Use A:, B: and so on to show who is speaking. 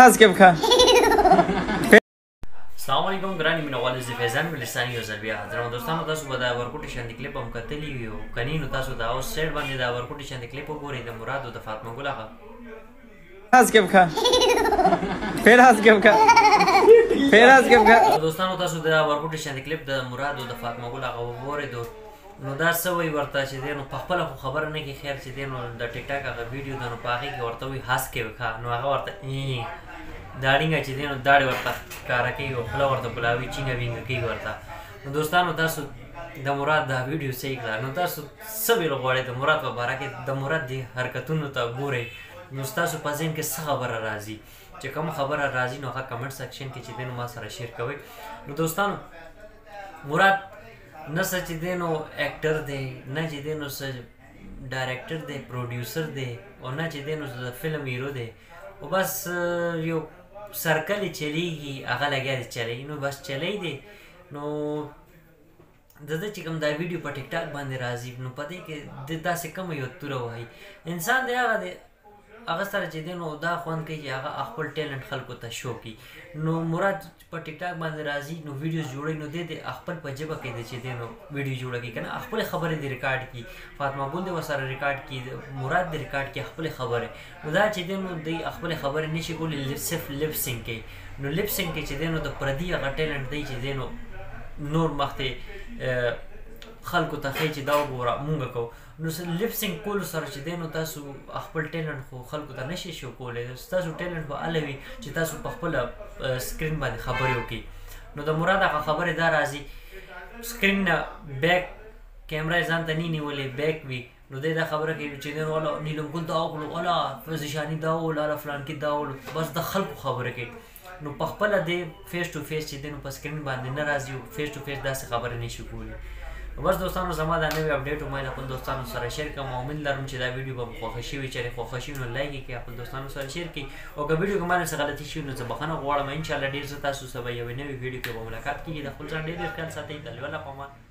A: اسکیپ کا
B: السلام علیکم ګرانې مینوالو زه فیضان ولستاني یو ځل بیا درنو دوستانو تاسو به د ورکوټي شاندې کلیپ هم کتلی وي او کنی نو تاسو د اوس سیټ باندې د ورکوټي شاندې کلیپ وګورئ د مراد او د فاطمه ګل هغه
A: اسکیپ کا پھر اسکیپ کا
B: دوستانو تاسو د ورکوټي شاندې کلیپ د مراد او د فاطمه ګل هغه وګورئ نو دا څه وایي ورته چې دی نو په خپله خو خبره نه کړي خیر چې دی نو د ټیک ټاک هغه ویډیو ده نو په هغې کې ورته وایي هسکې وکړه نو هغه ورته داړینګه چې دی نو داړې ورته ښکاره کوي او خوله ورته بلاوي چینګه وینګه کوي ورته نو دوستانو تاسو د مراد دا ویډیو صحیح کړه نو تاسو څه ویل غواړئ د مراد په باره کې د مراد دې حرکتونو ته ګورئ نو ستاسو په ذهن کې څه خبره راځي چې کومه خبره راځي نو هغه کمنټ سیکشن کې چې دی نو ما سره شیر کوئ نو دوستانو مراد نه څه چې دی نو ایکټر دی نه چې دی نو څه ډایرکټر دی پروډیوسر دی او نه چې دی نو د فلم هیرو دی او بس یو سرکل یې چلیږي هغه لګیا دی چلیږي نو بس چلی دی نو د ده چې کوم دا ویډیو په ټیک ټاک باندې راځي نو په دې کې د داسې کومه یو توره وایي انسان دی هغه دی هغه سره چې دی نو دا خوند کوي چې هغه خپل ټیلنټ خلکو ته شو کړي نو مراد په ټیک ټاک باندې راځي نو ویډیوز جوړوي نو دی خپل په ژبه کې دی چې دی نو ویډیو جوړه کړي که نه خپلې خبرې دې ریکارډ کړي فاطمه ګل دې ورسره ریکارډ کړي مراد دې ریکارډ کړي خپلې خبرې نو دا چې دی نو دی خپلې خبرې نشي کولی صرف لپ سینګ کوي نو لپ سینګ کې چې دی نو د پردي هغه ټیلنټ دی چې دی نو نور مخته خلکو ته ښایي چې دا وګوره مونږ کوو نو لپ سینګ کولو سره چې دی نو تاسو خپل ټیلنټ خو خلکو ته نشئ شو کولی ستاسو ټیلنټ به هله وي چې تاسو په خپله سکرین باندې خبرې وکړئ نو د مراد هغه خبرې دا راځي سکرین نه بیک کیمرا یې ځان ته نه نیولې بیک وي نو دی دا خبره کوي چې دی نو والا نیلم ګل دا وکړو والا فضیشاني دا ووړو والا فلانکي دا ووړو بس د خلکو خبرې کوي نو په خپله دی فیس ټو فیس چې دی نو په سکرین باندې نه راځي فیس ټو فیس داسې خبرې نشي کولی بس دوستانو زما دا نوی اپډیټ ما خپل دوستانو سره شیر کوم امید لرم چې دا ویډیو به خوښه شي وي چې خوښه شي نو لایک یې کړئ خپل دوستانو سره شیر کړئ او که ویډیو کې ما څه غلطي شي نو زه بخښنه غواړم انشاءالله ډېر زه تاسو سره به یوې نوې ویډیو کې به ملاقات کېږي د خپل ځان ډېر خیال ساتئ د الله په امان